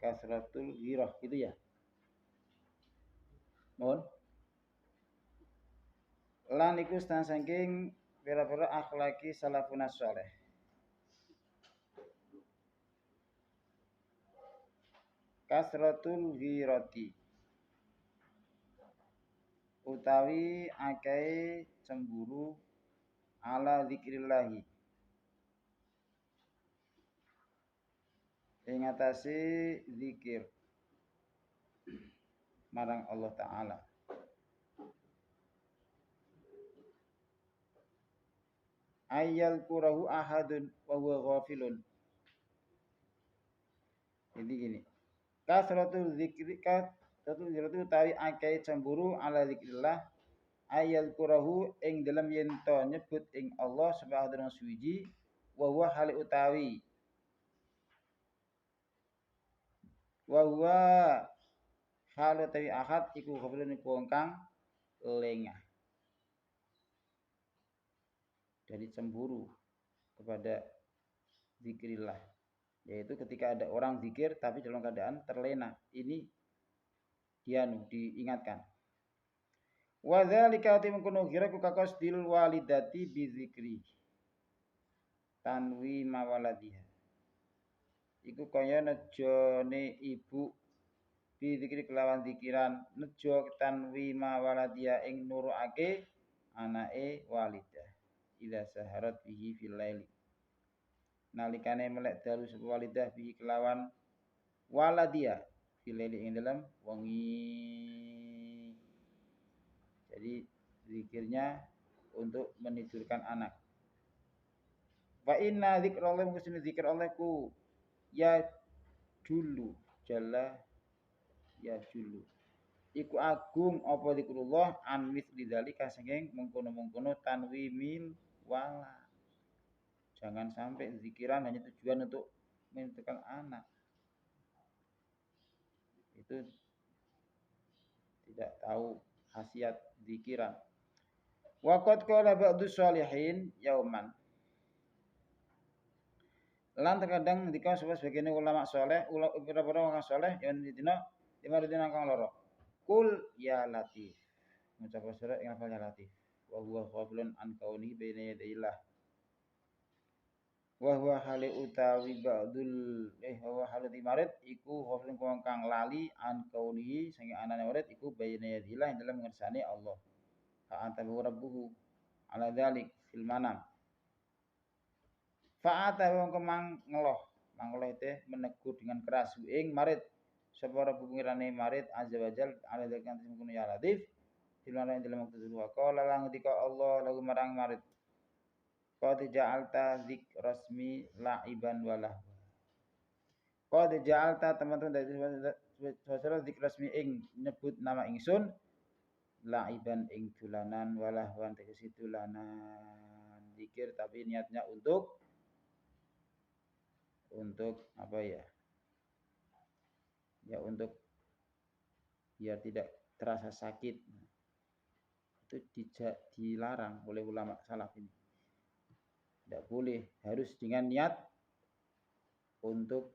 kasratul ghirah gitu ya. Mohon. Lan iku saking pira-pira akhlaki salafun saleh. Kasratul ghirati utawi akeh cemburu ala zikrillahi ing atase zikir marang Allah taala. Ayyal kurahu ahadun wa huwa ghafilun. Jadi gini, kasratul zikri kasratul zikri utawi akeh cemburu ala zikrillah ayal kurahu ing dalam yen to nyebut ing Allah subhanahu wa suwiji wa huwa hal utawi wa huwa hal utawi ahad iku ghafilun iku kang lengah dari cemburu kepada zikrillah, yaitu ketika ada orang zikir tapi dalam keadaan terlena, ini diingatkan. Wa dzalika timkunu ghiraku kakosdil walidati bi zikri tanwi mawaladiha. Iku kaya nejone ibu bi zikri kelawan zikiran nejo tanwi mawaladiha ing nuruake anake walidah. Ila saharat bihi fil laili. Nalikane melek dalu sapa walidah bihi kelawan waladia fil laili ing dalam wengi. Jadi zikirnya untuk menidurkan anak. Wa inna dzikrallah musni zikir Allah ku ya dulu jalla ya dulu. Iku agung apa zikrullah an misli dzalika saking mengkono-mengkono tanwimil wala. Jangan sampai zikiran hanya tujuan untuk menidurkan anak. Itu tidak tahu khasiat zikiran. Waqad qala ba'du sholihin yauman. Lan terkadang ketika sebagian ulama saleh, beberapa orang saleh yang dina kang loro. Kul ya latif. Mengucapkan surat yang hafalnya latif. Wa huwa ghafilun an kauni baina yadayillah. Wa huwa hali utawi ba'dul wa hali marid iku ghafilun kang lali an kauni saking anane marid iku baina yadayillah ing dalam ngersane Allah. Fa'atahu rabbuhu ala dzalik fil manam. Fa'atahu kemang ngeloh. Mangloh itu menegur dengan keras ing marid. Sapa rabbu ngirane marid azza wajal ala dzalik kanthi mungkun ya latif. Fil manam dalam waktu dulu. Qala lan ngendika Allah lagu marang marid. Qad ja'alta dzikrasmi la'iban walah. Qad ja'alta teman-teman dari sosok dzikrasmi ing nyebut nama ingsun la'iban ing dolanan walah wan tegese dolanan zikir tapi niatnya untuk apa ya? Ya untuk biar tidak terasa sakit. Itu dilarang oleh ulama salaf ini. Tidak boleh, harus dengan niat untuk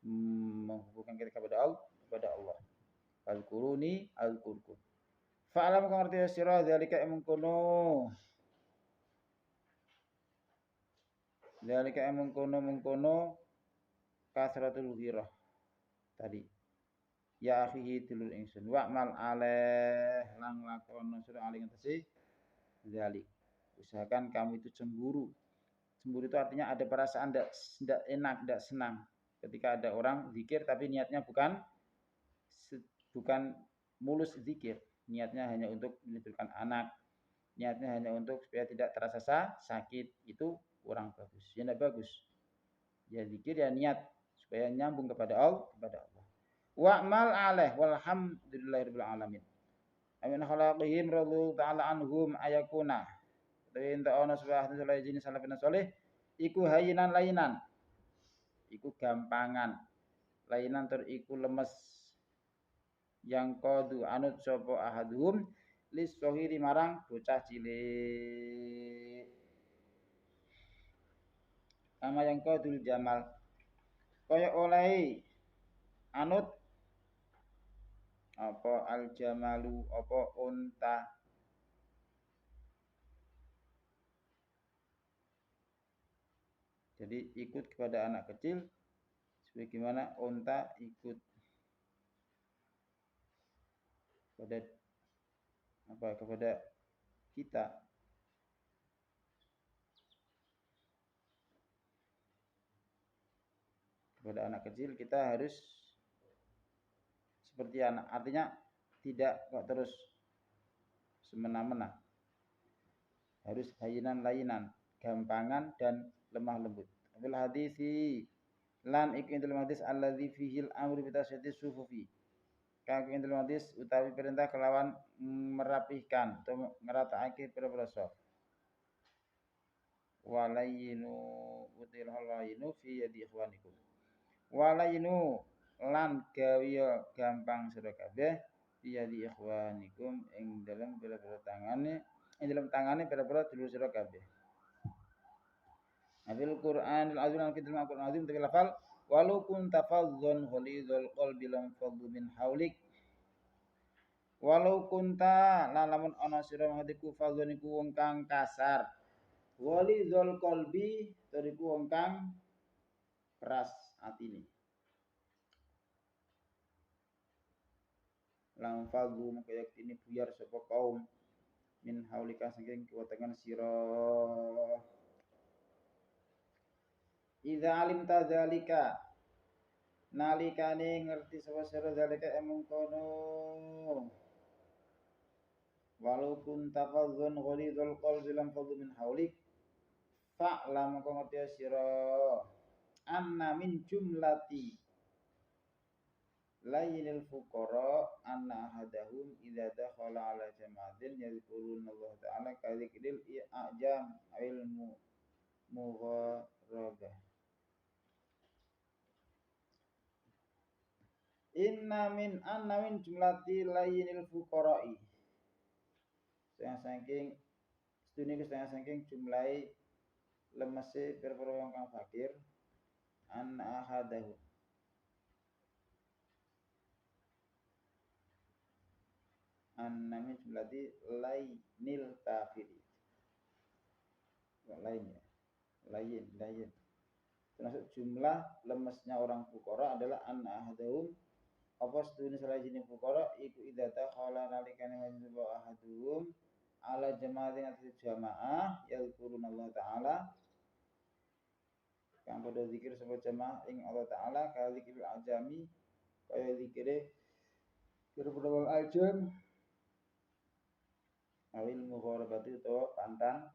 menghubungkan kita kepada Allah. Al-Quruni al-Qurqun. Fa'alam kang ngerti sira zalika mengkono. Zalika mengkono kasratul ghirah tadi. Ya akhihi tilul ingsun wa'mal alaih lang lakon sira aling ngatasi zalik. Usahakan kamu itu cemburu. Cemburu itu artinya ada perasaan tidak enak, tidak senang ketika ada orang zikir tapi niatnya bukan mulus zikir, niatnya hanya untuk menidurkan anak, niatnya hanya untuk supaya tidak terasa sakit, itu kurang bagus. Ya tidak bagus. Ya zikir ya niat supaya nyambung kepada Allah. Wa'mal alaih walhamdulillahirabbil alamin. Amin khalaqihim radhiyallahu ta'ala anhum ayakuna. Tapi enta ana subhanahu wa ta'ala jenis salafin saleh iku hayinan lainan. Iku gampangan. Lainan tur iku lemes. Yang qadu anut sapa ahadhum lis sohiri marang bocah cilik. kama yang qadul jamal kaya oleh anut apa al jamalu apa unta. Jadi ikut kepada anak kecil sebagaimana unta ikut kepada kita. Kepada anak kecil kita harus seperti anak. Artinya tidak kok terus semena-mena. Harus hayinan-layinan, gampangan dan lemah lembut. Fil hadisi lan iku dalam hadis alladzi fihil amru bi tasyaddis sufufi. Kang ing dalam hadis utawi perintah kelawan merapihkan atau ngeratakake pira-pira saf. Walayinu util halayinu fi yadi ikhwanikum. Walayinu lan gawiya gampang sira kabeh fi yadi ikhwanikum ing dalam pira-pira tangane pira-pira dulur sira kabeh. Afil Qur'an al-azim al kitab al-Qur'an azim tapi lafal walau kunta fadhdhan ghalidhal qalbi lam faddu min haulik. Walau kunta lamun ana sira hatiku fadhdhan iku wong kang kasar. Ghalidhal qalbi tariku wong kang keras atine. Lam faddu maka yaktine buyar sapa kaum min haulika saking kiwatangan sira. Idza alimta dzalika nalikane ngerti sapa sira zalika emung kono walau kunta fadhun ghalidhul qalbi lam fadhu min haulik fa'lam kang ngerti sira anna min jumlati lainil fuqara anna ahadahum idza dakhala ala jama'atin yadhkuruna Allah ta'ala kadhikril i'jam ilmu mugharabah. Anna min jumlati lainil fuqara'i saking sedune saking jumlahe lemese pira-pira wong kang fakir an ahadahu anna min jumlati lainil kafiri lain termasuk jumlah lemesnya orang fuqara adalah an ahadahum apa sedune salah jenis fuqara iku idata khala nalikane wajib ahadum ala jamaatin atau jamaah yadhkuruna Allah taala kang padha zikir sapa jamaah ing Allah taala kaya zikir ajami kaya zikire pira-pira wong ajam awil mugharabati utawa pantang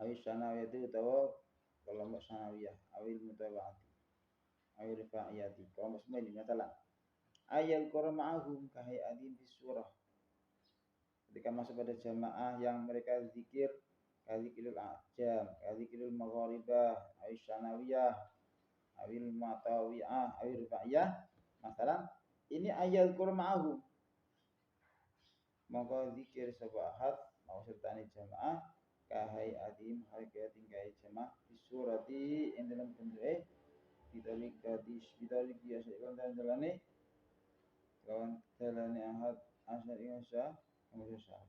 awil sanawiyati utawa kelompok sanawiyah awil mutawaati awil rifa'iyati kelompok semua ini nyatalah ayat Qur'anahum kahai adin di surah ketika masuk pada jamaah yang mereka zikir kadzikirul ajam kadzikirul magharibah awil sanawiyah awil mutawi'ah awil rifa'iyah masalah ini ayat Qur'anahum maka zikir sapa ahad mau sertane jamaah kahai adim harga tingkai jamaah bisurati ing dalam bentuke bidalik biasa ikon dalane lawan dalane ahad asyari insya Allah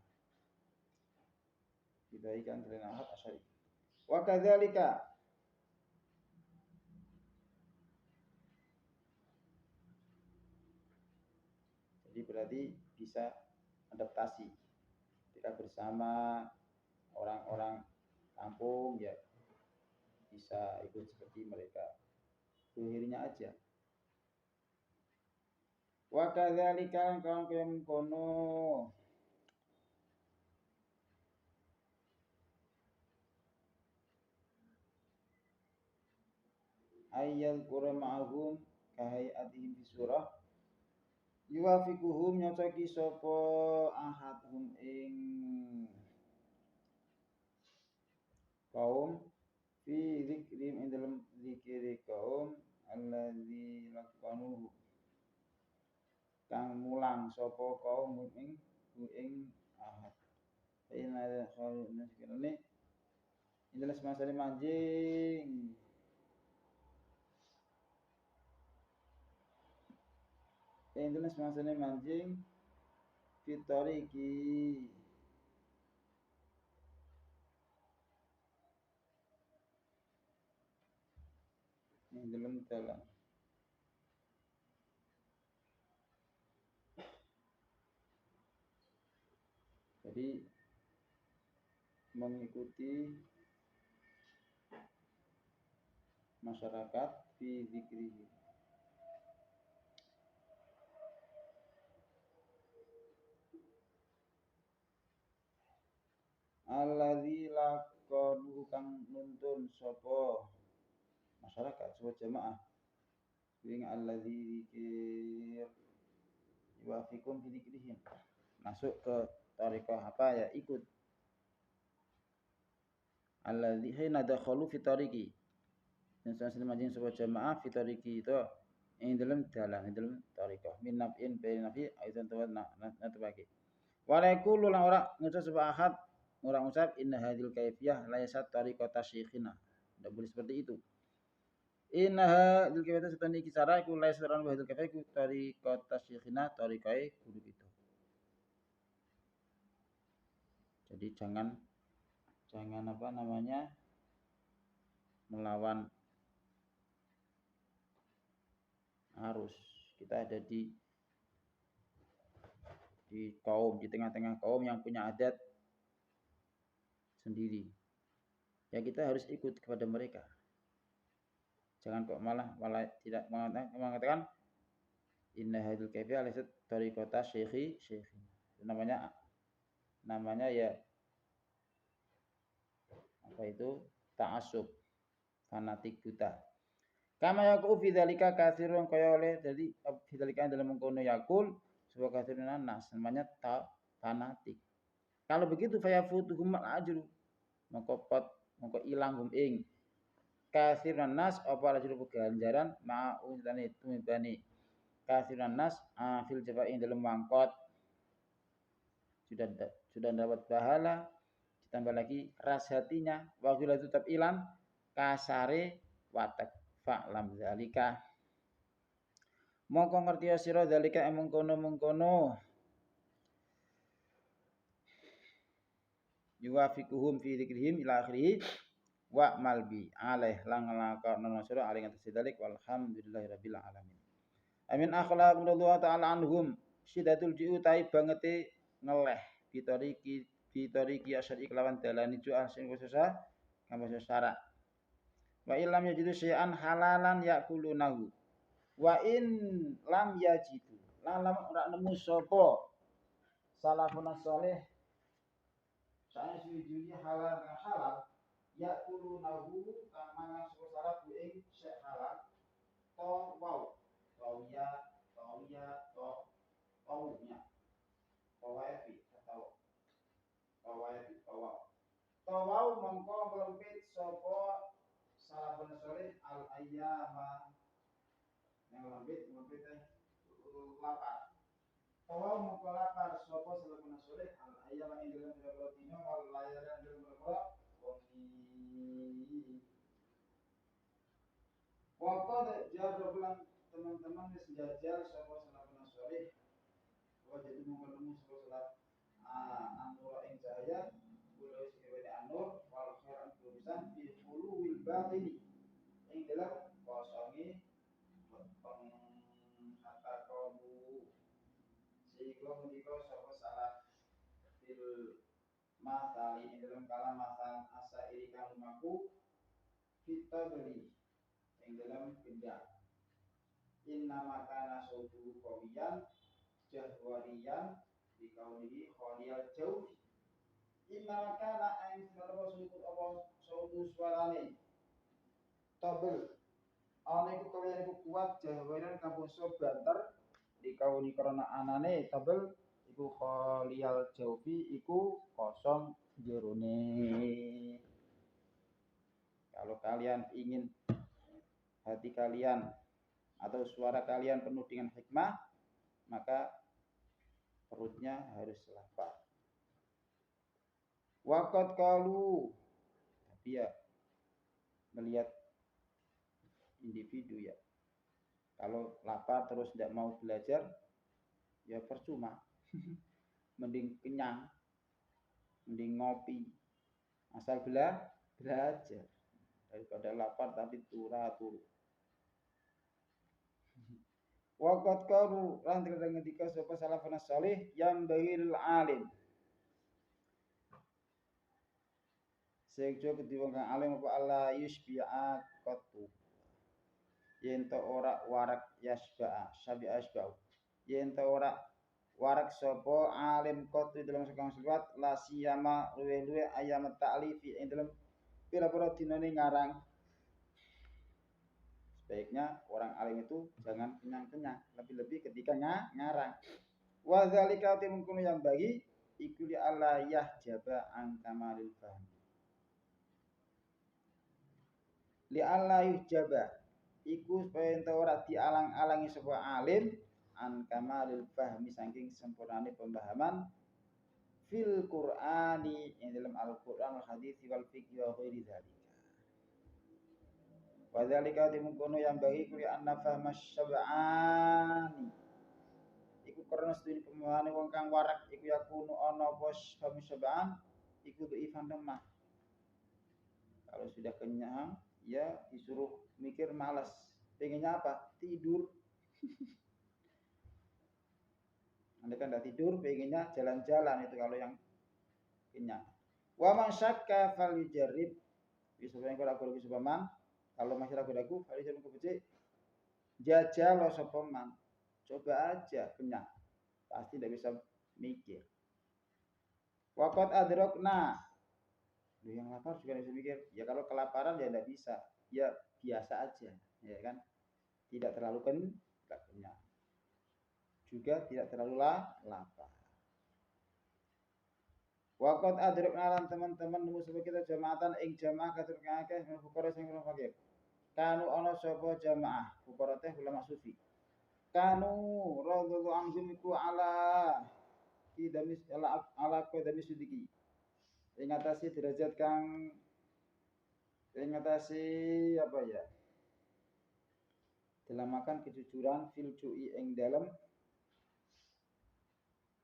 dibaikan dalane ahad asyari wa kadzalika jadi berarti bisa adaptasi ketika bersama orang-orang kampung ya bisa ikut seperti mereka akhirnya aja wa kadzalika kaum kono ayat Qur'an ma'hum kahai adihim di surah yuwafiquhum nyocoki sapa ahadhum ing kaum fi dzikrim ing dalam zikiri kaum allazi laqanuhu kang mulang sapa kaum ing ahad ina khaluna sekene Inilah semangsane manjing. Inilah semangsane manjing fitoriki. Ing dalam dalan. Jadi mengikuti masyarakat fi dzikrihi. Alladzi laqadu kang nuntun sapa masyarakat sapa jamaah ing alladzi dzikir yuafikum fi dzikrihim. Masuk ke thariqah apa ya ikut alladzi hina dakhalu fi tariqi. Dan sanes majin sapa jamaah fi tariqi itu ing dalam dalan ing dalam thariqah min naf'in bain nafi aidan tawad natbaki. Walaiku lan ora ngucap sapa ahad ora ngucap inna hadil kaifiyah laysat tariqata syekhina. Tidak boleh seperti itu. Inna hadil kaifiyah setani kisara iku laysat ran hadil kaifiyah iku tariqata syekhina tariqae guru kita. Jadi jangan apa namanya melawan arus. Kita ada di kaum, di tengah-tengah kaum yang punya adat sendiri. Ya kita harus ikut kepada mereka. Jangan kok malah tidak mengatakan inna hadil kaifiyah laysat tariqata syekhi. Namanya ya apa itu ta'assub, fanatik buta. Kama yaqu fi dzalika katsirun kaya oleh jadi fi dzalika dalam mengkono yakul sebuah katsirun nas namanya fanatik. Kalau begitu fayafutuhum al-ajru mongko ilang hum ing katsirun nas apa ajru ganjaran ma'udane tumibani katsirun nas fil jafain dalam mangkot sudah dapat pahala ditambah lagi ras hatinya waktu itu tetap ilang kasare watak fa'lam zalika mongko ngerti sira zalika mengkono yuwafikuhum fi dzikrihim ila akhirih wa malbi alaih lang lakana sira aling atas dzalik walhamdulillahirabbil alamin. Amin akhlaq Allah taala anhum sidatul jiutai bangete ngeleh bitoriki asyari kelawan dalani ju'ah sing khususah kang syarat. Wa illam yajidu syai'an halalan yakulunahu. Wa in lam yajidu. Lan lam ora nemu sapa salafun saleh sanes wijune halal kang halal yakulunahu kang mangan sapa salaf ing syai' halal to wau taunya tawafi atau tawau mongko melempit sapa salafun saleh al ayyama yang melempit lapar. Tawau mongko lapar sapa salafun saleh al ayyama ing dalam beberapa dina wal layaran dalam beberapa wengi. Waqad jarrablan teman-teman wis njajal sapa salafun saleh wajib menemu sapa salaf anur ing cahaya kula sing anur wal khairan tulisan fi qulubil batini ing dalam kosongi kata kamu sehingga menika sapa salaf fil masali ing dalam kalam masal asa iri kang lumaku kita beli ing dalam gendak inna makana sautu qawiyan jahwariyan di kaunihi khaliyal jauh inna makana ain sebab sautu suarane tabel ana iku kawiyan iku kuat jahwariyan kampung so banter di kauni karena anane tabel iku khaliyal jaufi iku kosong jerone. Kalau kalian ingin hati kalian atau suara kalian penuh dengan hikmah, maka perutnya harus lapar. Waqat qalu, tapi dia melihat individu ya. Kalau lapar terus tidak mau belajar, ya percuma. Mending kenyang, mending ngopi, asal belajar daripada lapar tapi turu. Waqat qalu lan ngendika sapa salafun salih yang bail alim. Sekjo kedhi wong kang alim apa Allah yusbi'a qattu. Yen to ora warak yasba'a, sabi asba'u. Yen to ora warak sapa alim qattu dalam sekang sifat la siyama luwe-luwe ayam ta'lifi ing dalam pira-pira dinane ngarang. Sebaiknya orang alim itu jangan kenyang-kenyang, lebih-lebih ketika ngarang. Wa dzalika timkunu yang bagi iku li Allah yahjaba an kamalil fahmi. Li Allah yahjaba iku supaya ento ora dialang-alangi sapa alim an kamalil fahmi saking sempurnane pemahaman fil Qur'ani ing dalam Al-Qur'an wal hadits wal fiqh wa ghairi dzalik. Wa dzalika timkunu yang bagi kuli anna fahma syab'ani iku karena sedune pemahaman wong kang warak iku yakunu ana apa fahmu syab'an iku dhaifan lemah. Kalau sudah kenyang ya disuruh mikir malas. Pengennya apa? Tidur. Anda kan tidak tidur, pengennya jalan-jalan itu kalau yang kenyang. Wa man syakka falyujarrib. Bisa yang kalau sepaman, kalau masih ragu-ragu, falyujarrib kebecik. Jajal lo sepaman. Coba aja kenyang. Pasti tidak bisa mikir. Waqat adrokna. Yang lapar juga bisa mikir. Ya kalau kelaparan ya tidak bisa. Ya biasa aja, ya kan? Tidak terlalu kenyang. Juga tidak terlalu lapar. Waqat adrokna lan teman-teman nemu sebab kita jamaatan ing jamaah katur akeh fuqara sing ora fakir. Kanu ana sapa jamaah fuqara teh ulama sufi. Kanu radhiyallahu anhum iku ala kidamis ala qadamis sidiki. Ing atase derajat kang ing atase apa ya? Dilamakan kejujuran fil ju'i ing dalem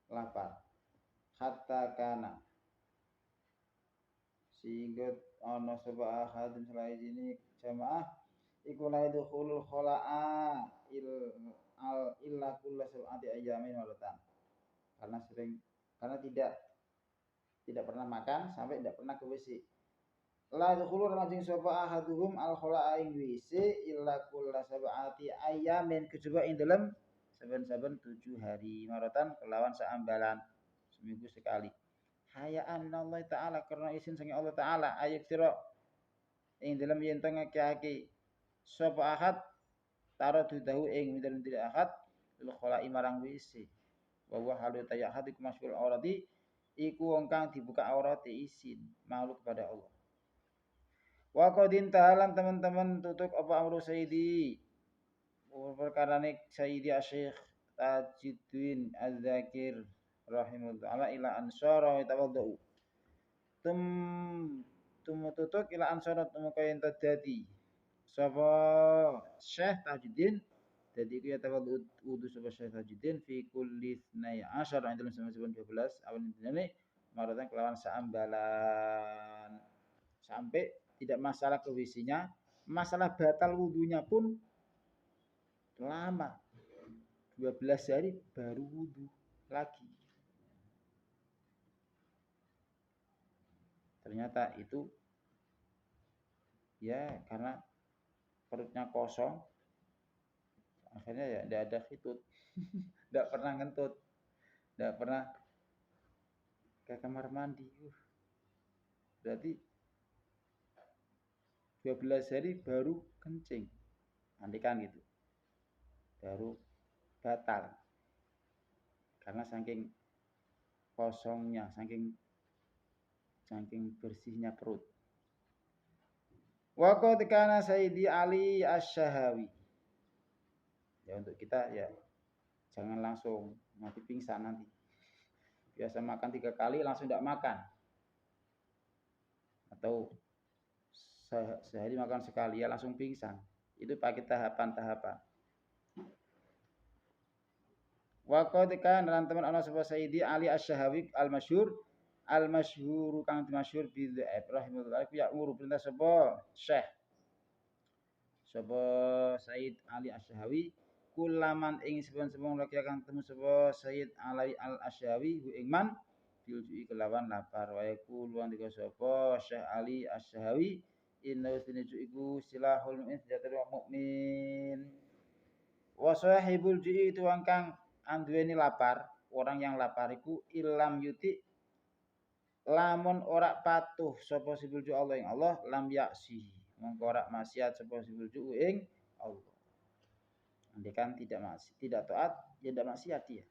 lapar. Hatta kana sehingga ana sapa ahadun selain ini jamaah iku la yadkhulul khala'a illa kullu sab'ati ayyamin walatan. Karena tidak pernah makan sampai tidak pernah ke WC. La yadkhulur rajin sapa ahaduhum al khala'a ing WC illa kullu sab'ati ayyamin kecoba ing dalem saben-saben 7 hari maratan kelawan saambalan seminggu sekali. Hayaan Allah Ta'ala karena izin sange Allah Ta'ala ayat sira ing dalam yen to ngakeh sapa ahad taro dudahu ing dalam diri ahad lil khala'i marang WC wa huwa halu tayyahad iku masful aurati iku wong kang dibuka aurate izin malu kepada Allah. Wa qadin tahalan teman-teman tutuk apa amru sayyidi perkarane Sayyidi Syekh Tajuddin Az-Zakir rahimahullah ila ansara tawaddu tututuk ila ansara tumukain tadadi sapa Syekh Tajuddin dadi iku ya tawaddu wudu sapa Syekh Tajuddin fi kulli 12 dalam saben 12 awan dinane maratan kelawan saambalan sampai tidak masalah ke WC-nya, masalah batal wudunya pun lama 12 hari baru wudu lagi. Ternyata itu ya karena perutnya kosong akhirnya ya tidak ada khitut tidak pernah ngentut tidak pernah ke kamar mandi berarti 12 hari baru kencing andikan gitu baru batal karena saking kosongnya saking bersihnya perut. Wa qad kana Sayyidi Ali Asy-Syahawi. Ya untuk kita ya jangan langsung mati pingsan nanti. Biasa makan 3 kali langsung tidak makan. Atau sehari makan sekali ya langsung pingsan. Itu pakai tahapan-tahapan. Wa qad kana lan teman ana sapa Sayyidi Ali Asy-Syahawi al-masyhur kang dimasyhur bi dhaif rahimahullah ya umur perintah sapa Syekh sapa Sayyid Ali Asy-Syahawi kulaman ing sepon-sepon laki kang temu sapa Sayyid Ali Al-Asy-Syahawi hu ing man diujuki kelawan lapar wa yaqul wa ndika sapa Syekh Ali Asy-Syahawi inna ustinju iku silahul mu'min senjata mukmin wa sahibul ju'i itu kang anduweni lapar, orang yang lapar iku ilam yuti lamun ora patuh sapa sibul ju Allah ing Allah lam yaksi mongko ora maksiat sapa sibul ju ing Allah. Andai kan tidak taat ya tidak maksiat dia.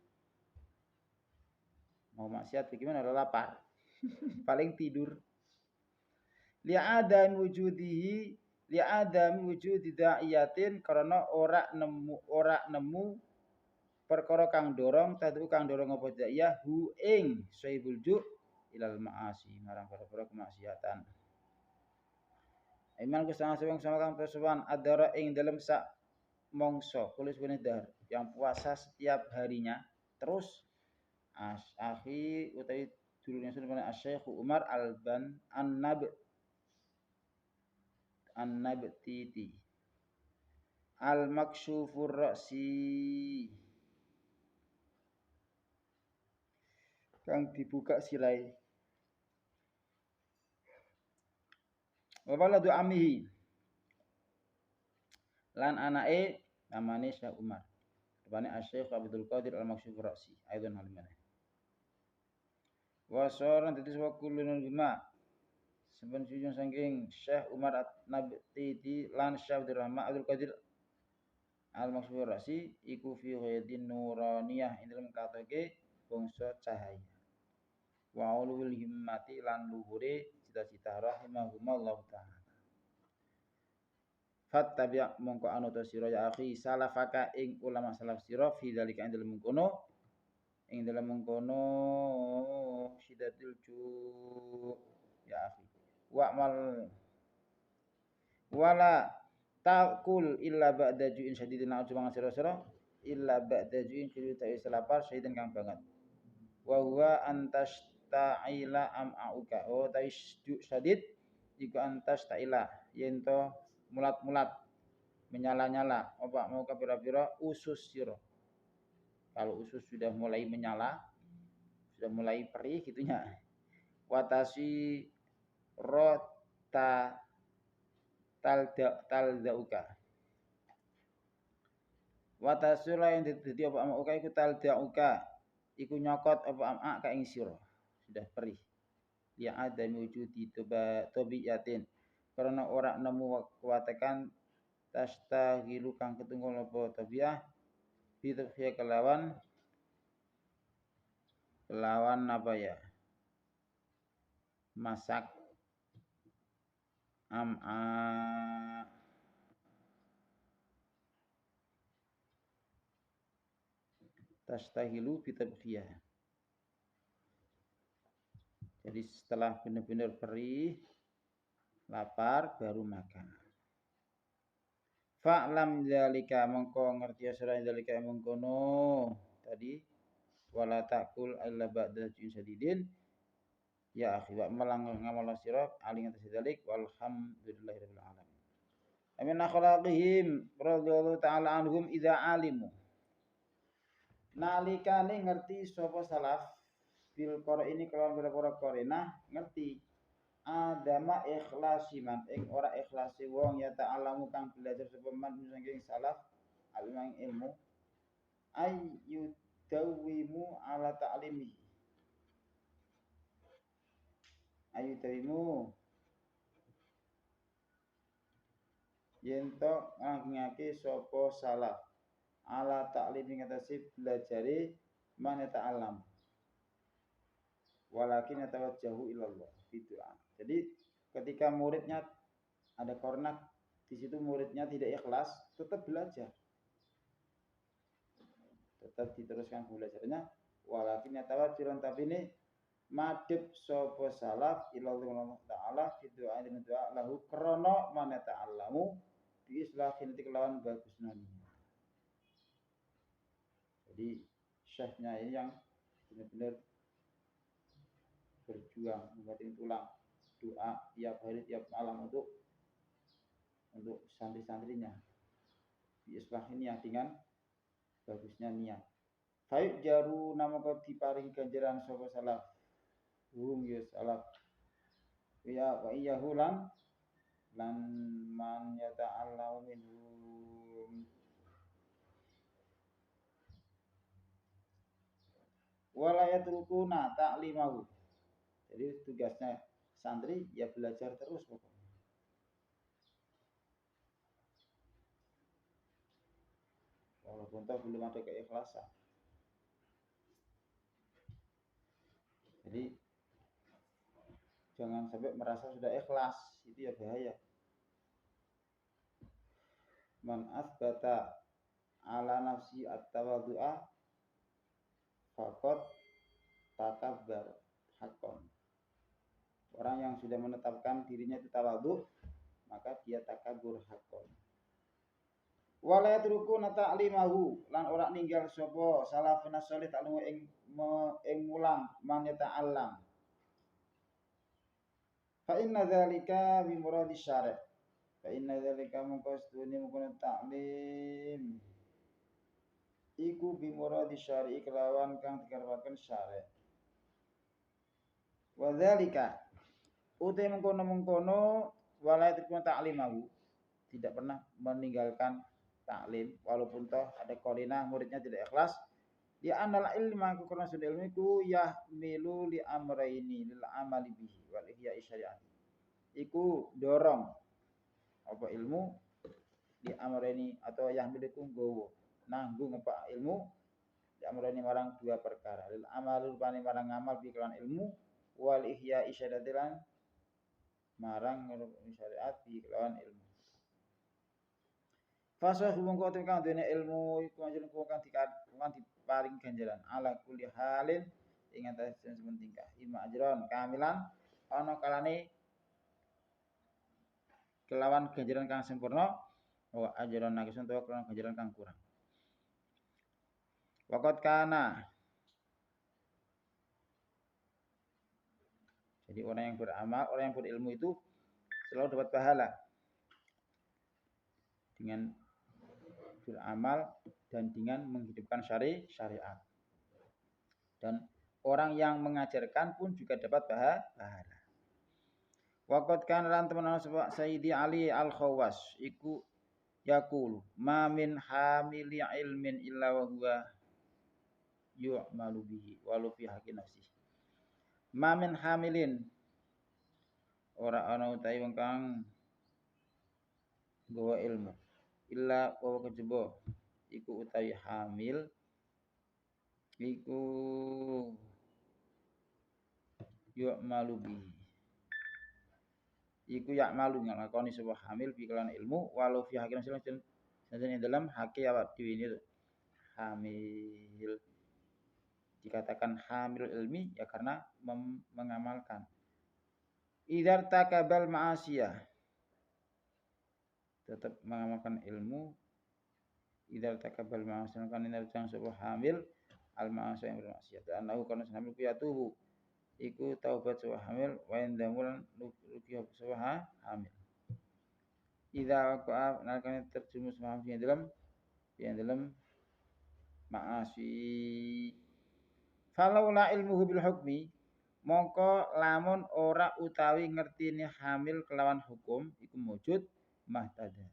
Mau maksiat bagaimana ora lapar. Paling tidur. Li adam wujudi da'iyatin karena ora nemu perkara kang dorong tadu kang dorong apa daya hu ing saibul ju ilal maasi marang perkara kemaksiatan. Iman kusang sewang sama kang persoalan adara ing dalam sak mongso kulis benedar yang puasa setiap harinya terus akhi utawi dulunya sunan Asy-Syaikh Umar An-Nabtiti al-maksyufur ra'si kang dibuka sirai wa waladu amihi lan anake namane Syekh Umar rupane Asy-Syaikh Abdul Qadir al-Maksyuf Ra'si aidon halimane wa soran dadi wa kullun bima saben sujud saking Syekh Umar Nabtiti lan Syekh Abdul Qadir al-Maksyuf Ra'si iku fi ghayadin nuraniyah ing dalem katoke bangsa cahaya wa ulul himmati lan luhure cita-cita rahimahumullah taala fattabi' mongko anut sira ya akhi salafaka ing ulama salaf sira fi dzalika ing dalem mengkono sidatul ju ya akhi wa'mal wala taqul illa ba'da ju'in syadidin a'udzu mangan sira-sira illa ba'da ju'in kudu ta lapar syadidin kang banget wa huwa antasta'ila am'auka oh taisju syadid iku antasta'ila yen to mulat-mulat menyala-nyala apa mau kapira-pira usus sira kalau usus sudah mulai menyala sudah mulai perih gitunya watasi rota taldauka watasula yang dadi apa amauka iku taldauka iku nyokot apa am'a ka ing sira sudah perih ya ada wujudi tobiyatin karena ora nemu kuwatekan tastahilu kang ketunggul apa tabiah bitafhiya kelawan apa ya masak am'a tastahilu bitafhiya. Jadi setelah benar-benar perih lapar baru makan. Fa'lam dzalika mongko ngerti sira dzalika mengkono tadi wala taqul illa ba'da jin sadidin ya akhi wa malang ngamal sira aling atas dzalik walhamdulillahirabbil alamin. Amin akhlaqihim radhiyallahu ta'ala anhum idza alimu. Nalikane ngerti sapa salaf bil ini kelawan pira-pira korena ngerti adama ikhlasiman ing ora ikhlasi wong ya ta'alamu kang belajar sapa man saking salaf alimang ilmu ayu dawimu ala ta'limi ayu dawimu yen to ngake sapa salaf ala ta'limi ngatasi belajari man ta'alam walakin tawajjahu ilallah bid'a. Jadi ketika muridnya ada kornak di situ muridnya tidak ikhlas, tetap belajar. Tetap diteruskan belajarnya walakin tawajjurun tapi ini madhep sapa salaf ila Allah taala fi doa dina doa lahu krana man ta'allamu bi islahin kelawan bagusna niat. Jadi syekhnya ini yang benar-benar berjuang membatin tulang doa tiap hari tiap malam untuk santri-santrinya bi islahin niat dengan bagusnya niat. Fayuk jaru nama kau diparing ganjaran sapa salaf ya salaf wa iyahu lan man yata'allahu minhum wala yatrukuna ta'limahu. Jadi tugasnya santri ya belajar terus pokoknya. Walaupun toh belum ada keikhlasan. Jadi jangan sampai merasa sudah ikhlas, itu ya bahaya. Man asbata ala nafsi at-tawadhu'a faqad takabbar haqqan. Orang yang sudah menetapkan dirinya itu tawadhu, maka dia takabur haqqan. Wala yatrukuna ta'limahu lan ora ninggal sapa salafun salih ta'limu ing mulang man yata'allam. Fa inna dzalika bi muradi syari'. Fa inna dzalika maqsudune mungkon ta'lim. Iku bi muradi syari' kelawan kang dikarepaken syari'. Wa dzalika utai mengkono wala yatrukuna ta'limahu tidak pernah meninggalkan taklim walaupun toh ada qarinah muridnya tidak ikhlas ya annal ilma karena sudah ilmu itu yahmilu li amraini lil amali bihi wal ihya syariati iku dorong apa ilmu di amraini atau yahmilu ku nggowo nanggung apa ilmu di amraini marang dua perkara lil amal rupane marang ngamal bi kelawan ilmu wal ihya syariati lan marang syariat bi kelawan ilmu. Fasa hubung kau kang dene ilmu iku anjen kang diparing ganjaran ala kulli halin ing atas semen tingkah ima ajron kamilan ana kalane kelawan ganjaran kang sempurna wa ajron naqisun to kelawan ganjaran kang kurang. Waqat kana jadi orang yang beramal, orang yang berilmu itu selalu dapat pahala dengan beramal dan dengan menghidupkan syariat. Dan orang yang mengajarkan pun juga dapat pahala. Waqat kan lan teman sebab Sayyidi Ali Al-Khawas iku yaqulu ma min hamili ilmin illa wa huwa yu'malu bihi walau fi haqqi nafsihi. Ma min hamilin ora ana utahe wong kang nggawa ilmu illa wa kejaba iku utawi hamil iku yu'malu bihi iku ya'malu nglakoni sebuah hamil bi kelan ilmu walau fi haqqi nafsi sajen dalam haqqi awak dhewe ini hamil dikatakan hamil ilmi ya karena mengamalkan idar takabal ma'asiyah tetap mengamalkan ilmu idar takabal ma'asiyah kan ini harus sebuah hamil al ma'asiyah yang bermaksiat dan lahu kana hamil piyatuhu iku taubat sebuah hamil wa indamulan rupiah sebuah hamil idza waqa'a nalkane terjumus paham yang dalam ma'asi falaula ilmuhu bil hukmi mongko lamun ora utawi ngertine hamil kelawan hukum iku mujud mahtada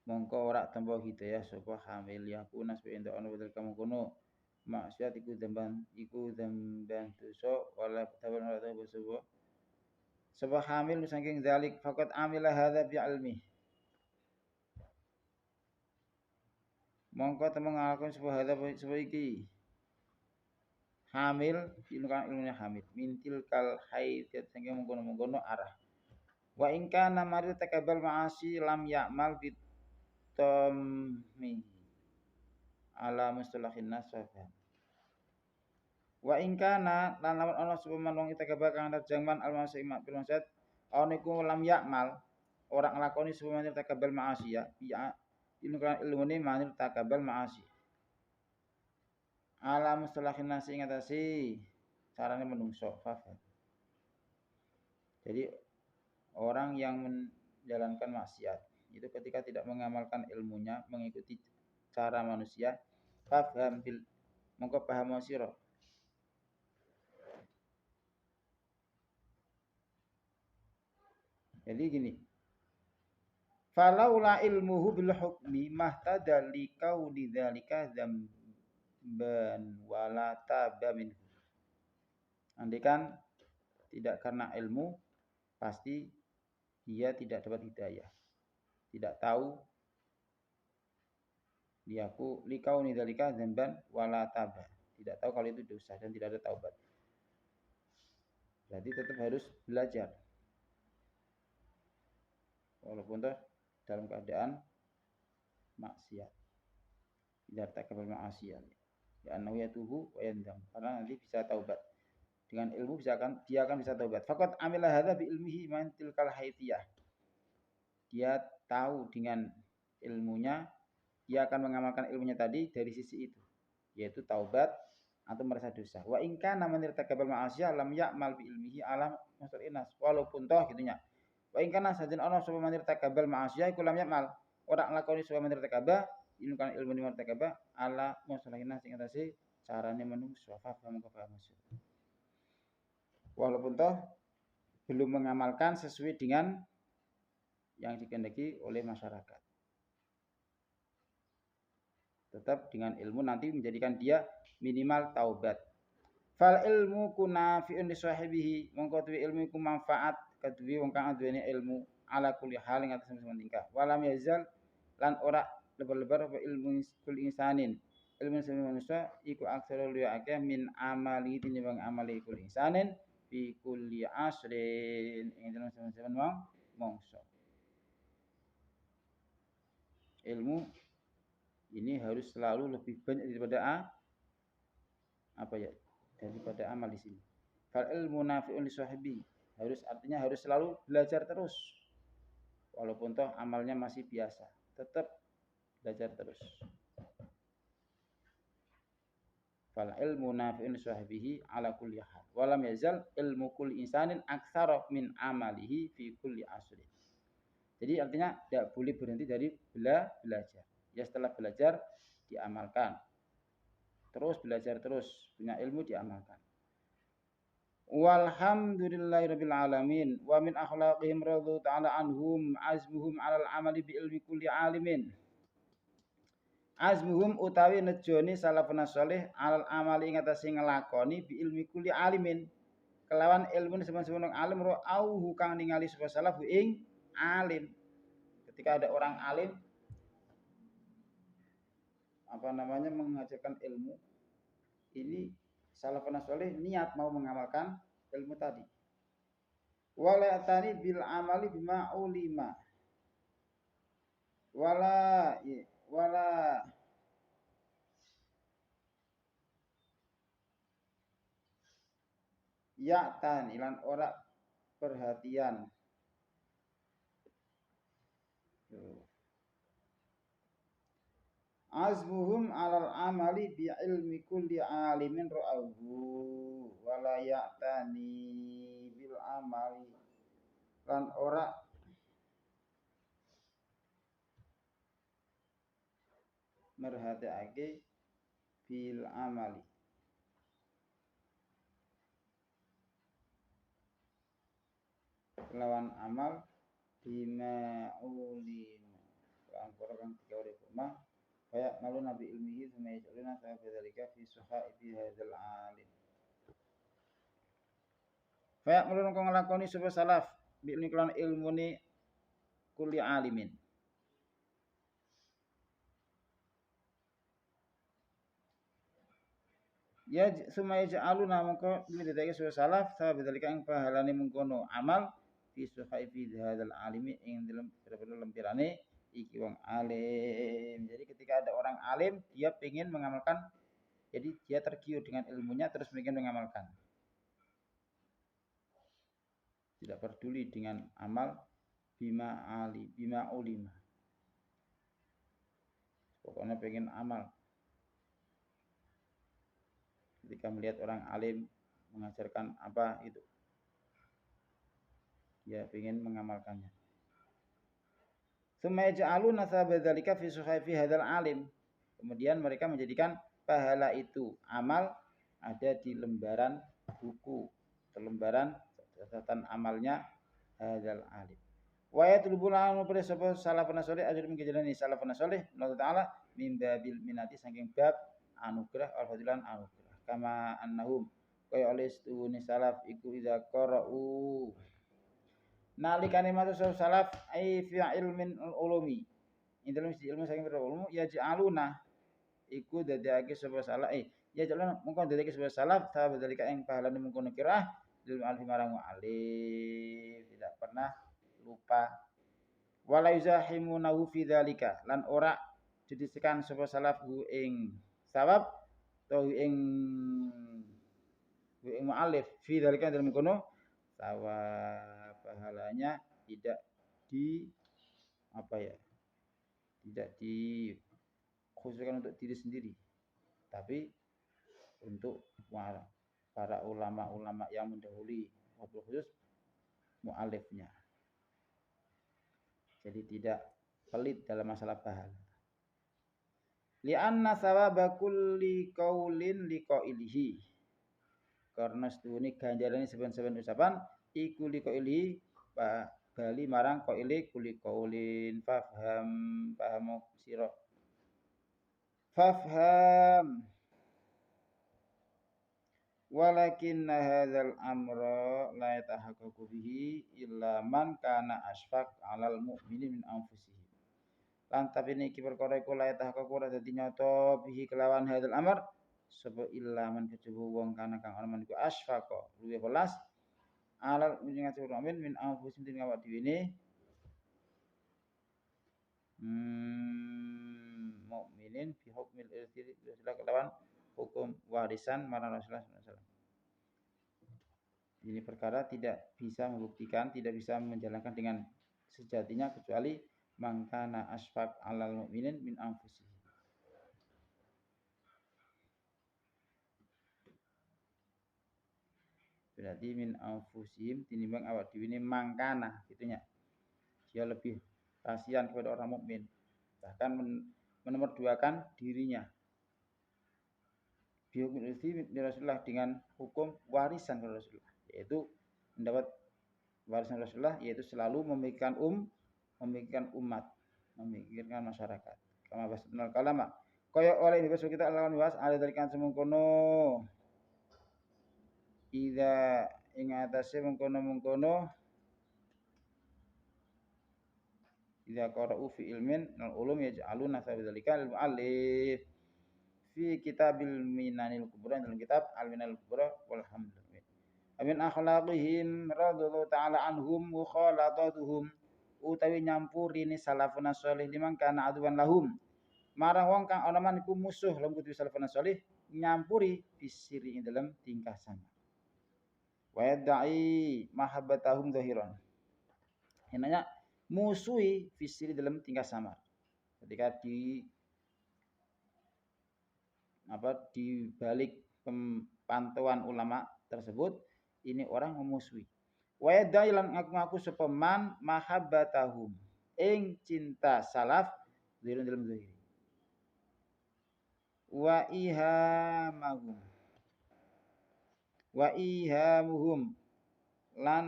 mongko ora tampa hidayah sapa hamil yakuna sepe ana wedal kamu kono maksiat iku demban dosa wala taban ora tahu sapa hamil saking zalik faqat amila hadza bi ilmi mongko temeng ngalakon sapa hadza sapa iki hamil dinukan ilmunya hamil mintil kal haid saking mengkono-mengkono arah wa in kana marid takabal ma'asi lam ya'mal bit tammi ala mustalahin nasafah Wa in kana lan lamun ana sapa man wong itakaba kang nerjang man al-ma'asi mak bil maksiat ana iku lam yakmal ora nglakoni sapa man itakabal ma'asiya ya kan ilmune man itakabal ma'asi ala mustalahin nasi ngatasi carane menungso fafat. Jadi orang yang menjalankan maksiat itu ketika tidak mengamalkan ilmunya mengikuti cara manusia fafham bil mongko paham sira. Jadi gini, falaula ilmuhu bil hukmi mahtada li kauni dzalika dzamban wala taba minhu. Andaikan tidak karena ilmu pasti dia tidak dapat hidayah. Tidak tahu diaku li kauni dzalika dzamban wala taba. Tidak tahu kalau itu dosa dan tidak ada taubat. Jadi tetap harus belajar. Walaupun dalam keadaan maksiat. Tidak takabal ma'asiyah. Ya annahu yatubu wa yandam. Karena nanti bisa taubat. Dengan ilmu dia akan bisa taubat. Faqad amila hadza bi ilmihi man tilkal haitiyah. Dia tahu dengan ilmunya, dia akan mengamalkan ilmunya tadi dari sisi itu, yaitu taubat atau merasa dosa. Wa in kana man irtakabal ma'asiyah lam ya'mal bi ilmihi ala musrinas. Walaupun toh gitunya. Wa in kana sajen ana sapa man irtakabal ma'asiyah iku lam ya'mal. Ora nglakoni sapa man irtakaba kan ilmu ni martakaba ala muslihin sing atase carane menungso paham paham. Walaupun toh belum mengamalkan sesuai dengan yang dikehendaki oleh masyarakat. Tetap dengan ilmu nanti menjadikan dia minimal taubat. Fal ilmu kunafi'un li sahibihi, mongko tuwi ilmu iku manfaat kaduwe wong kang duweni ilmu ala kulli hal ing atas semua tingkah. Walam yazal lan ora lebar-lebar apa ilmu kul insanin. Ilmu semua manusia iku aksara luwih akeh min amali tinimbang amali kul insanin fi kulli asrin ing dalam sama-sama wong mongso. Ilmu ini harus selalu lebih banyak daripada daripada amal di sini. Fal ilmu nafi'un li sahibi. Artinya harus selalu belajar terus. Walaupun toh amalnya masih biasa, tetap belajar terus. Fal ilmu nafi'un li sahibihi ala kulli hal. Walam yazal ilmu kulli insanin aktsara min amalihi fi kulli asrin. Jadi artinya tidak boleh berhenti dari belajar. Ya setelah belajar diamalkan. Terus belajar terus, punya ilmu diamalkan. Walhamdulillahirabbil alamin wa min akhlaqihim radhu ta'ala anhum azmuhum 'alal amali bi ilmi kulli alimin. Azmuhum utawi nejoni salafun salih 'alal amali ing atase nglakoni bi ilmi kulli alimin. Kelawan ilmu semen-semen alim ra'auhu kang ningali sapa salaf ing alim. Ketika ada orang alim mengajarkan ilmu, ini salafun salih niat mau mengamalkan ilmu tadi. Wala atani bil amali bima ulima. Wala ya tan ilan ora perhatian. Azmuhum alal amali bi ilmi kulli alimin ra'ahu wala ya'tani bil amali lan ora merhatiake bil amali lawan amal bima ulima lan kang digawe rumah kayak malu nabi ilmihi sama yaj'aluna sa bidzalika fi suhaibi hadzal alim. Kayak malu kang nglakoni sapa salaf bi iklan ilmune kulli alimin. Ya sumaya ja'aluna mongko didadake sapa salaf sa bidzalika ing pahalane mengkono amal fi suhaibi hadzal alimi ing dalam lempiranane iki wong alim. Jadi ketika ada orang alim, dia ingin mengamalkan Jadi dia tergiur dengan ilmunya terus mereka mengamalkan. Tidak peduli dengan amal bima ulima. Pokoknya pengen amal. Ketika melihat orang alim mengajarkan apa itu, dia pengen mengamalkannya. Tsumma yaj'aluna dzalika fi suhaifi hadzal alim. Kemudian mereka menjadikan pahala itu amal ada di lembaran buku, lembaran catatan amalnya hadzal alim. Wa yatlubul anu pada sapa salafun salih ajrun mengkejalani salafun salih Allah taala min babil minati saking bab anugerah al fadilan anugerah kama annahum kaya oleh setune salaf iku idza qara'u nalikane maca salaf ai fi ilmin ulumi ing dalem ilmu saking ilmu ya ja'aluna iku dadekake sapa salaf ya ja'aluna mungko dadekake sapa salaf ta badalika ing pahalane mungko kirah lil alfi marang alif tidak pernah lupa wala yuzahimunahu fi dzalika lan ora didisikan sapa salaf ing sawab atau ing mu'alif fi dzalika dalam kono sawab pahalanya tidak di tidak dikhususkan untuk diri sendiri tapi untuk para ulama-ulama yang mendahului wabil khusus mu'alifnya. Jadi tidak pelit dalam masalah pahala. Li'anna sawaba kulli qaulin liqailihi. Karena setune ganjarane saben-saben ucapan iku liqailihi bali marang qaili kulli qaulin paham sira. Fafham walakin hadzal amra la yatahaqqaqu bihi illa man kana asfaq 'alal mu'minin min anfusihim. Lan tapi niki perkara iku la yatahaqqaqu ora dadi nyata bihi kelawan hadzal amr sapa illa man kejaba wong kana kang ana iku asfaqa luwih welas 'alal mu'minin min anfusihim din awak dhewe ne mukminin fi hukmil irsi kelawan hukum warisan marang Rasulullah SAW. Ini perkara tidak bisa membuktikan, tidak bisa menjalankan dengan sejatinya kecuali mangkana asfaq alal mu'minin min anfusihim. Berarti min anfusihim tinimbang awak dhewe ne mangkana gitunya. Dia lebih kasihan kepada orang mukmin. Bahkan menomorduakan dirinya. Bihukum irsi Rasulullah dengan hukum warisan Rasulullah, yaitu mendapat warisan Rasulullah, yaitu selalu memikirkan umat, memikirkan masyarakat. Kama basnal kalama. Kaya oleh bebas kita lawan was ada dari kan semengkono. Ida ing atase mengkono ida qara'u fi ilmin al ulum yaj'aluna sabilillah al mu'allif fi kitabil minanil kubra dalam kitab al minanil kubra walhamdulillah. Amin akhlaqihim radhiyallahu ta'ala anhum wa khalatatuhum utawi nyampuri ni salafun salih liman kana aduan lahum marang wong kang ana man iku musuh lan kudu salafun salih nyampuri bisiri ing dalam tingkah sama wa yad'i mahabbatahum zahiran henanya musuhi bisiri dalam tingkah sama ketika di balik pantauan ulama tersebut ini orang memusuhi. Wa yadai lan ngaku-ngaku sapa man mahabbatahum ing cinta salaf zahirun dalam zahir. Wa ihamuhum lan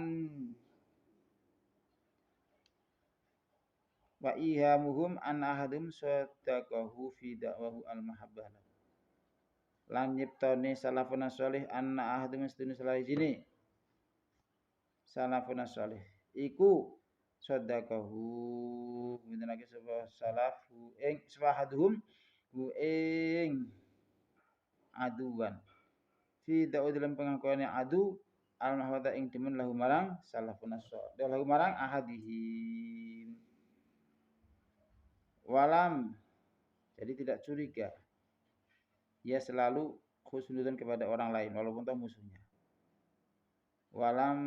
wa ihamuhum an ahadum sadaqahu fi da'wahu al mahabbah. Lan nyiptone salafun salih anna ahadum istune salih sini salafun salih iku sadaqahu minanake sapa salafu ing swahaduhum ing aduan fi da'u dalam pengakuane adu al mahwata ing demen lahu marang salafun salih lahu marang ahadihim walam jadi tidak curiga dia selalu khusnudzon kepada orang lain walaupun tahu musuhnya. Walam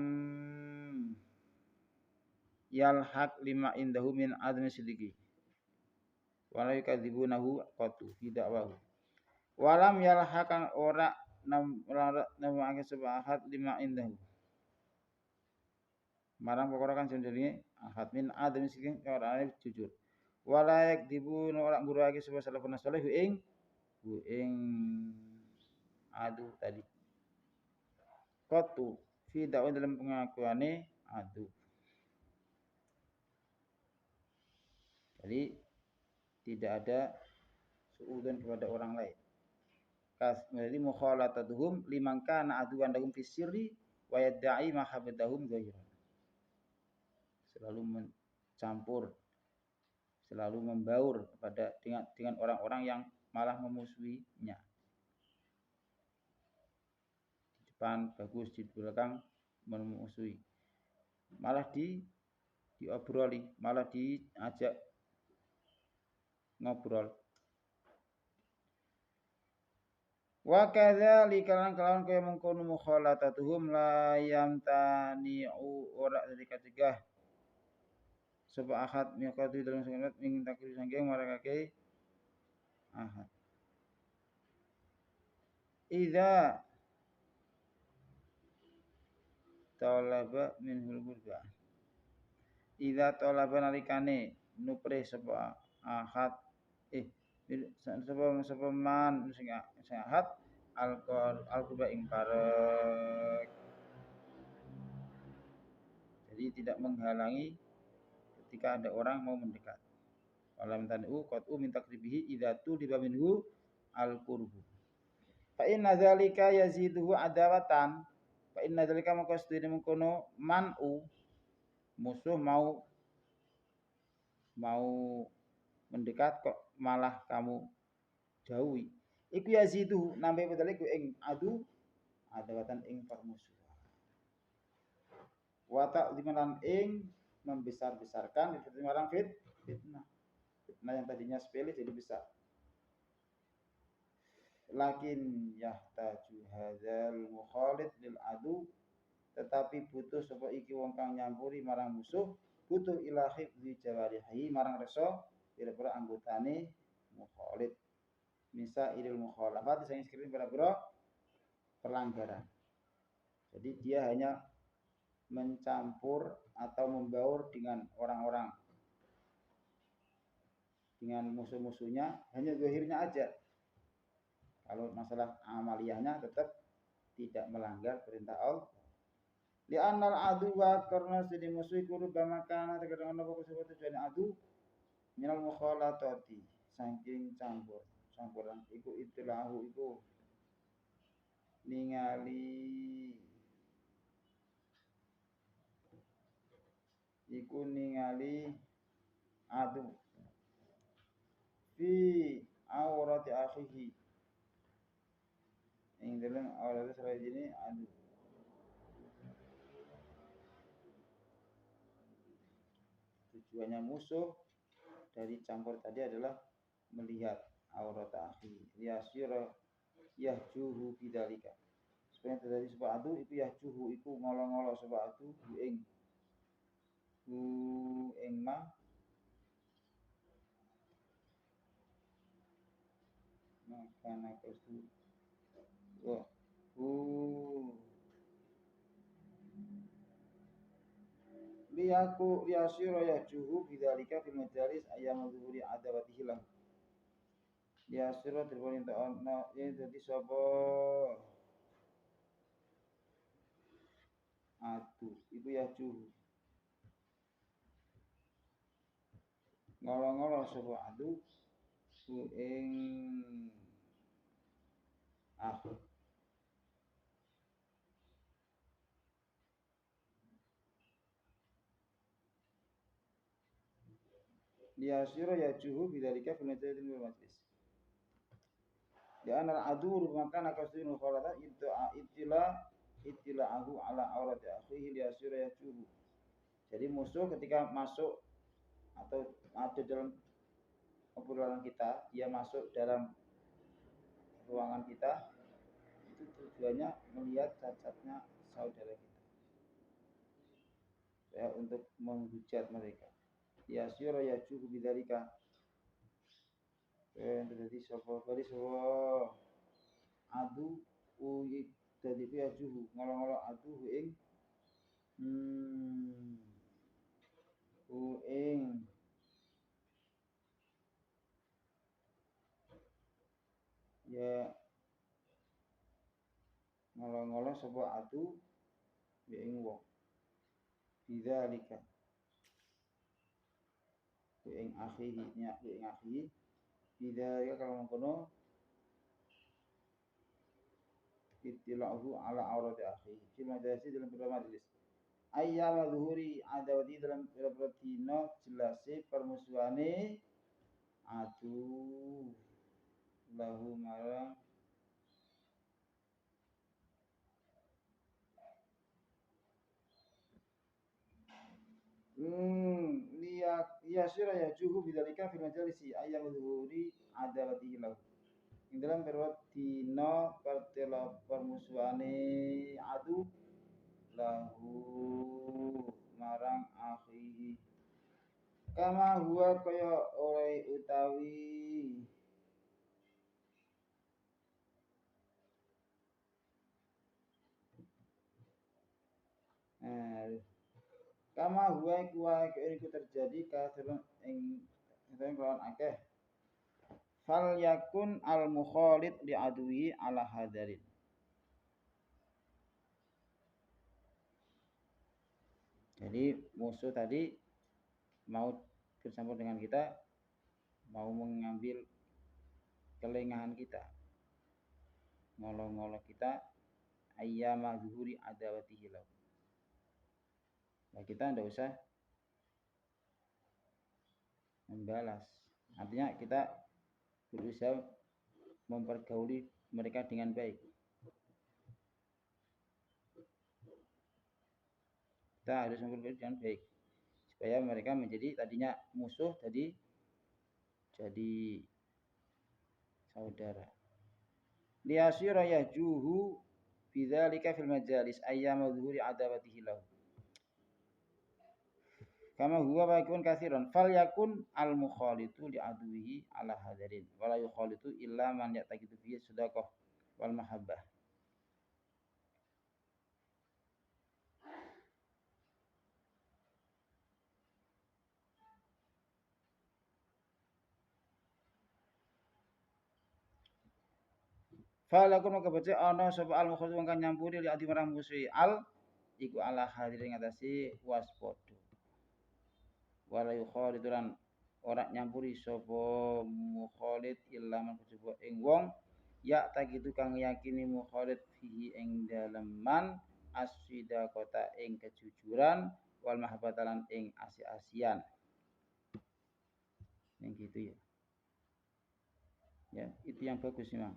yalhaq lima indahu min admi sidiki. Wala yukadzibunahu qatu fi da'wahu. Walam yalhaqan ora namake sebahat lima indahu. Marang perkara kan jenenge ahad min admi sidiki ora jujur. Wala yakdibun ora ngurake sebab salafun salih ing adu tadi. Qatu fi da'wa dalam pengakuane adu. Jadi tidak ada suudzon kepada orang lain. Jadi mukhalatatuhum liman kana aduan lahum fi sirri wa yad'i mahabbatahum zahiran. Selalu mencampur, selalu membaur pada dengan orang-orang yang malah memusuhinya. Di depan bagus, di belakang memusuhi. Malah diobroli, malah diajak ngobrol. Wa kadzalika lan kalawan kaya mengkono mukhalatatuhum la yamtani'u ora dadi kacegah sapa ahad miqati dalam sangat ing takdir sangking marakake ahad. Idza talaba minhul hurba. Idza talaba nalikane nupre sapa ahad sapa man sing ahad al-qurba ing parek. Jadi tidak menghalangi ketika ada orang mau mendekat. Walam tanu qatu min takribihi idza tuliba minhu al-qurbu. Fa inna dzalika yaziduhu adawatan. Fa inna dzalika maka sedene mengkono man'u musuh mau mendekat kok malah kamu jauhi. Iku yazidu nambah bedale ku ing adu adawatan ing permusuhan. Wa ta'ziman ing membesar-besarkan itu orang fitnah. Fitnah yang tadinya sepele jadi besar. Lakin yahtaju hadzal mukhalid lil adu tetapi butuh sapa iki wong kang nyampuri marang musuh butuh ila hifzi jawarihi marang resa pira-pira anggotane mukhalid misa ilal mukhalafat sing skrip pira-pira pelanggaran. Jadi dia hanya mencampur atau membaur dengan orang-orang dengan musuh-musuhnya hanya zahirnya aja. Kalau masalah amaliyahnya tetap tidak melanggar perintah Allah. Li annal adu wa karena sedhi musuh iku rubama kana terkadang ana apa sebab tujuan adu minal mukhalatati saking campuran iku itilahu iku ningali adu fi aurati akhihi ing dalam aurat sarajine adu tujuannya musuh dari campur tadi adalah melihat aurat akhi yasyira yahjuhu bidzalika supaya terjadi sebuah adu itu yahjuhu iku ngolo-ngolo sebuah adu ing ma makana kasu wa liyasyira yahjuhu bidzalika fil majalis ayyam zuhuri adawatihi lahu liyasyira terperintah ana yen dadi sapa adu iku yahjuhu ngolo-ngolo sapa adu ing liyasyira yahjuhu bidzalika fil majlis ya anal adu maka nakasdin mukhalata ittila'ahu ala aurati akhihi liyasyira yahjuhu. Jadi musuh ketika masuk atau ada dalam obrolan kita, dia masuk dalam ruangan kita, itu tujuannya melihat cacatnya saudara kita, ya, untuk menghujat mereka. Ya syura ya cukup bidzalika. Jadi sapa kali sapa adu uyi dadi ya juhu ngolo-ngolo adu ing ing ya ngolo-ngolo sapa adu ing wong bidzalika ing akhihi nya ing akhihi bidzalika kalau mengkono ittila'uhu ala aurati akhihi fi majalisi dalam beberapa majelis ayyama zuhuri adawati dalam beberapa dino jelase permusuhane adu lahu marang liya syira ya juhu bidzalika fil majalisi ayyam zuhuri adawati lahu ing dalam perwat dina pertela permusuhane adu lahu marang akhihi kama huwa kaya oleh utawi kama huwa iku terjadi kasirun ing kelawan akeh fal yakun al mukhalid li adwi ala hadarin. Jadi musuh tadi mau bercampur dengan kita, mau mengambil kelengahan kita, ngolong-ngolong kita, ayyama zuhuri adawatihi lahu. Nah, kita tidak usah membalas. Artinya kita berusaha mempergauli mereka dengan baik. Kita harus mempergauli dengan baik supaya mereka menjadi tadinya musuh jadi saudara. Liyasira yahjuhu bidzalika fil majalis ayyama zuhuri adawatihi lahu. Kama huwa bakun katsiran fal yakun al mukhalitu li aduwihi ala hadarin wala yukhalitu illa man yataqidu fi sadaqah wal mahabbah. Fal yakun maka baca ana sapa al mukhalitu kang nyampuri li adi marang musuhi al iku ala hadirin ngatasi waspada. Wala yukhalitu lan ora nyampuri sapa mukhalid illa man kejaba ing wong ya takitu kang yakini mukhalid fihi ing daleman asida kota ing kejujuran wal mahabbatalan ing asi-asian. Yang gitu ya. Ya, itu yang bagus memang.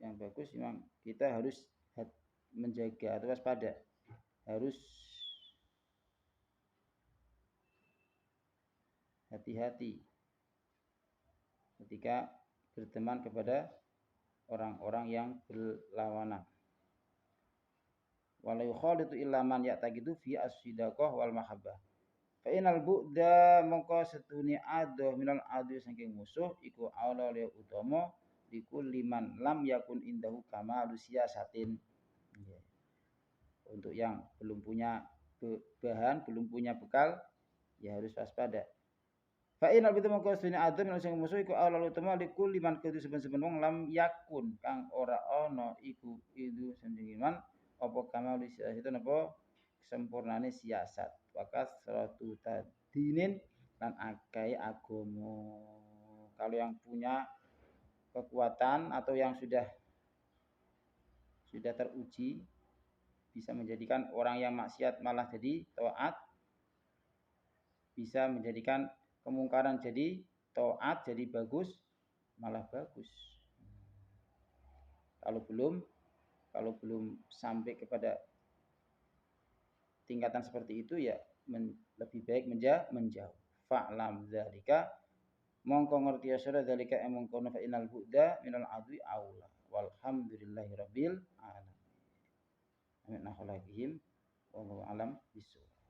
Yang bagus memang kita harus menjaga atau waspada. Harus hati-hati ketika berteman kepada orang-orang yang berlawanan. Wala yukhalitu illa man ya'taqidu fi as-sidaqah wal mahabbah. Fa inal bu'da mongko setune adoh minal adu saking musuh iku aula li utama dikul liman lam yakun indahu kamalu siyasatin. Untuk yang belum punya bahan, belum punya bekal, ya harus waspada. Fa inal bu'da mongko setune adoh minal saking musuh iku aula li utama dikul liman kudu seben-seben wong lam yakun kang ora ana iku itu sendirian apa kamalu siyasatin apa sempurnane siasat wakas suatu tadinin dan akai agomo. Kalau yang punya kekuatan atau yang sudah teruji bisa menjadikan orang yang maksiat malah jadi taat, bisa menjadikan kemungkaran jadi taat, jadi bagus, malah bagus. Kalau belum sampai kepada tingkatan seperti itu ya lebih baik menjauh. Fa'lam dzalika mongko ngerti sira dalika mongko fa inal bu'da minal adwi aula walhamdulillahi rabbil alamin amin akhlaqihim wallahu alam bisawab.